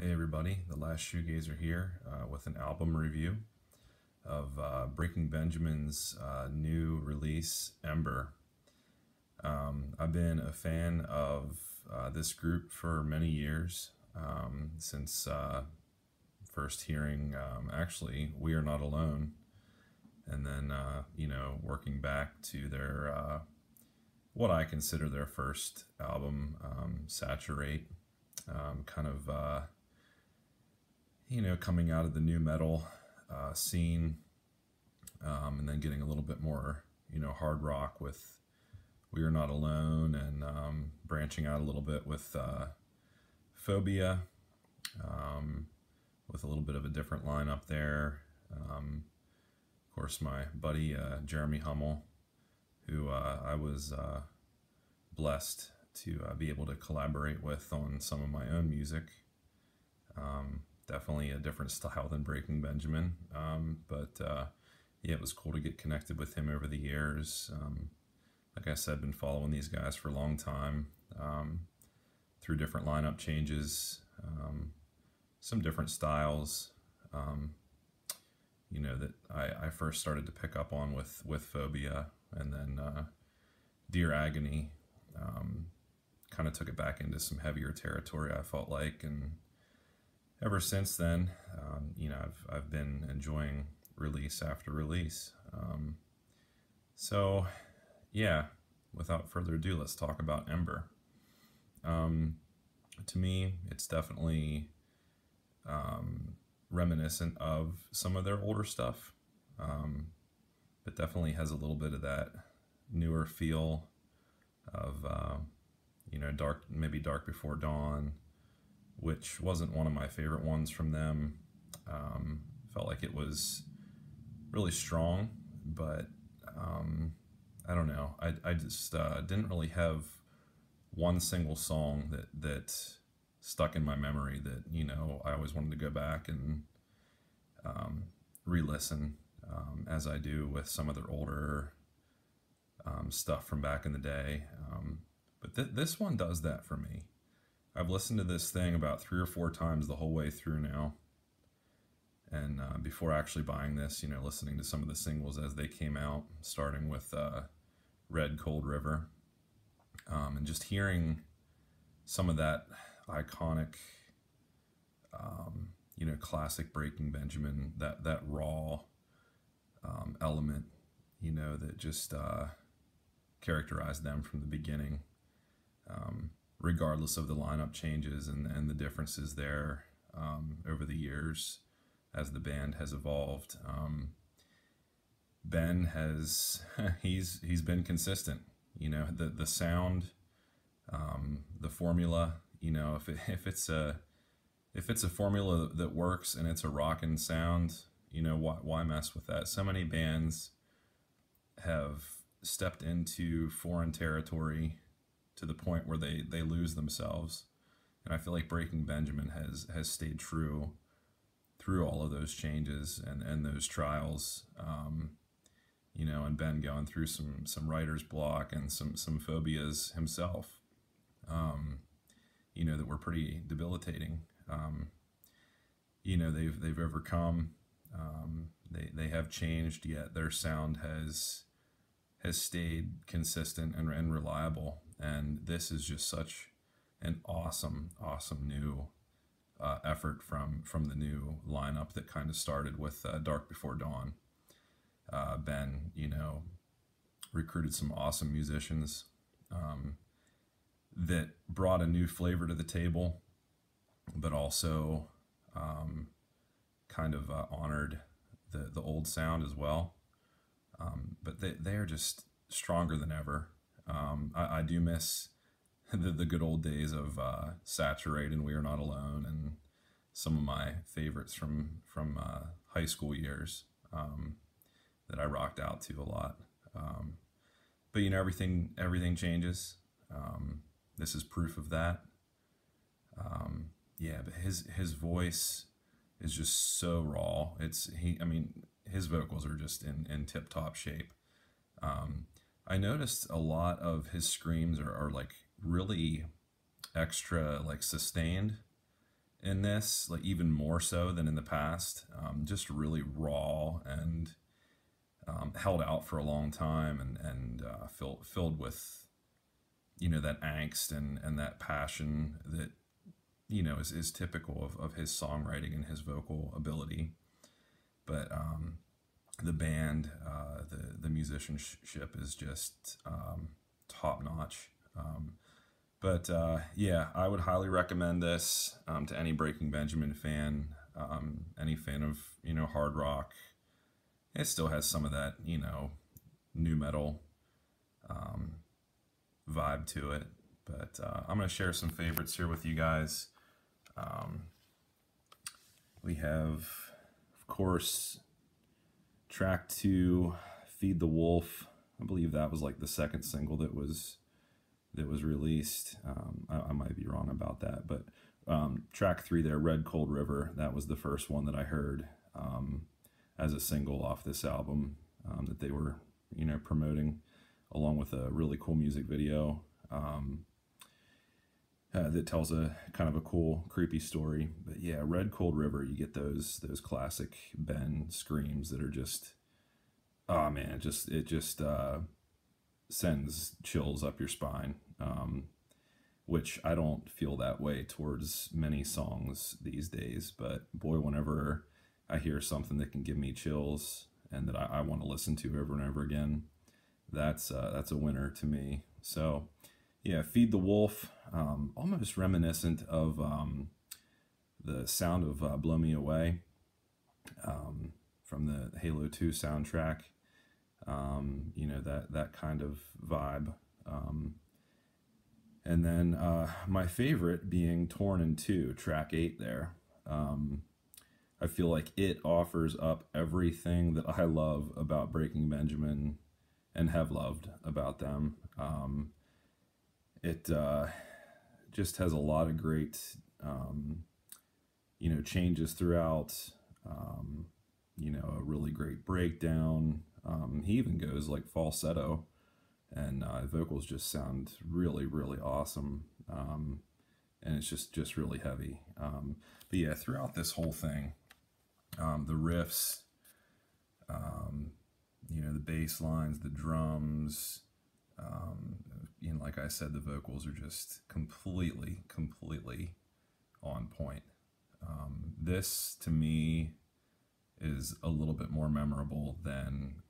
Hey everybody, the last Shoegazer here with an album review of Breaking Benjamin's new release, Ember. I've been a fan of this group for many years, since first hearing actually We Are Not Alone, and then working back to their what I consider their first album, Saturate, kind of coming out of the new metal scene, and then getting a little bit more, hard rock with We Are Not Alone, and branching out a little bit with Phobia, with a little bit of a different lineup there. Of course, my buddy Jeremy Hummel, who I was blessed to be able to collaborate with on some of my own music. Definitely a different style than Breaking Benjamin, but yeah, it was cool to get connected with him over the years. Like I said, been following these guys for a long time, through different lineup changes, some different styles, that I first started to pick up on with Phobia, and then Dear Agony kind of took it back into some heavier territory, I felt like, and ever since then, I've been enjoying release after release. So, yeah, without further ado, let's talk about Ember. To me, it's definitely reminiscent of some of their older stuff, but definitely has a little bit of that newer feel of, maybe Dark Before Dawn, which wasn't one of my favorite ones from them. Felt like it was really strong, but I don't know. I just didn't really have one single song that stuck in my memory that, I always wanted to go back and re-listen, as I do with some of their older stuff from back in the day. But this one does that for me. I've listened to this thing about 3 or 4 times the whole way through now. And before actually buying this, listening to some of the singles as they came out, starting with Red Cold River, and just hearing some of that iconic, classic Breaking Benjamin, that raw element, that just characterized them from the beginning. Regardless of the lineup changes and the differences there over the years as the band has evolved. Ben has he's been consistent. The sound, the formula. If it's a formula that works and it's a rockin' sound, why mess with that? So many bands have stepped into foreign territory to the point where they lose themselves, and I feel like Breaking Benjamin has stayed true through all of those changes and those trials, and Ben going through some writer's block and some phobias himself, that were pretty debilitating. They've overcome, they have changed, yet their sound has stayed consistent and reliable. And this is just such an awesome new effort from the new lineup that kind of started with Dark Before Dawn. Ben, recruited some awesome musicians that brought a new flavor to the table, but also kind of honored the old sound as well. But they are just stronger than ever. I do miss the good old days of Saturate and We Are Not Alone, and some of my favorites from high school years, that I rocked out to a lot. But everything changes. This is proof of that. Yeah, but his voice is just so raw. His vocals are just in tip-top shape. I noticed a lot of his screams are like really extra, like sustained, in this, like even more so than in the past. Just really raw and held out for a long time, and filled with, you know, that angst and that passion that, you know, is typical of his songwriting and his vocal ability. But the band, the musicianship is just top notch. But yeah, I would highly recommend this to any Breaking Benjamin fan, any fan of, you know, hard rock. It still has some of that, you know, nu metal vibe to it. But I'm going to share some favorites here with you guys. We have, of course, track 2, Feed the Wolf. I believe that was like the second single that was released. I might be wrong about that, but track 3 there, Red Cold River, that was the first one that I heard as a single off this album that they were, you know, promoting, along with a really cool music video that tells a kind of a cool, creepy story. But yeah, Red Cold River, you get those classic Ben screams that are just, oh man, it just sends chills up your spine, which I don't feel that way towards many songs these days. But boy, whenever I hear something that can give me chills and that I want to listen to over and over again, that's a winner to me. So yeah, Feed the Wolf, almost reminiscent of the sound of Blow Me Away from the Halo 2 soundtrack. You know, that kind of vibe. And then my favorite being Torn in Two, track 8 there. I feel like it offers up everything that I love about Breaking Benjamin and have loved about them. It just has a lot of great, you know, changes throughout, you know, a really great breakdown. He even goes like falsetto, and vocals just sound really, really awesome. And it's just really heavy. But yeah, throughout this whole thing, the riffs, you know, the bass lines, the drums, you know, like I said, the vocals are just completely on point. This, to me, is a little bit more memorable than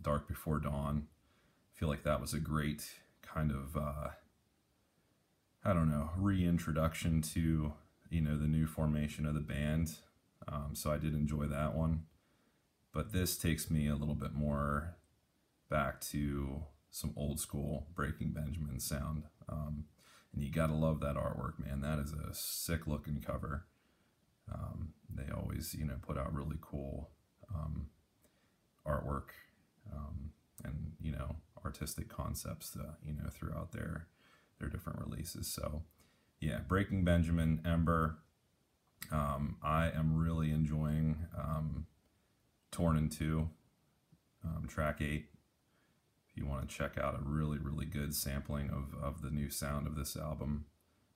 Dark Before Dawn. I feel like that was a great kind of, I don't know, reintroduction to, you know, the new formation of the band. So I did enjoy that one. But this takes me a little bit more back to some old school Breaking Benjamin sound. And you gotta love that artwork, man. That is a sick looking cover. They always, you know, put out really cool artwork and, you know, artistic concepts, you know, throughout their different releases. So yeah, Breaking Benjamin, Ember. I am really enjoying Torn in Two, track 8. If you want to check out a really, really good sampling of the new sound of this album,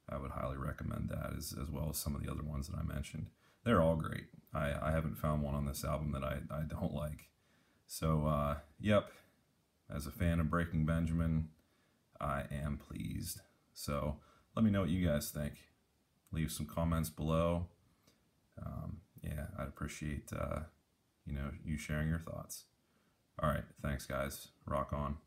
I would highly recommend that, as well as some of the other ones that I mentioned. They're all great. I haven't found one on this album that I don't like. So, yep, as a fan of Breaking Benjamin, I am pleased. So let me know what you guys think. Leave some comments below. Yeah, I'd appreciate, you know, you sharing your thoughts. All right, thanks guys. Rock on.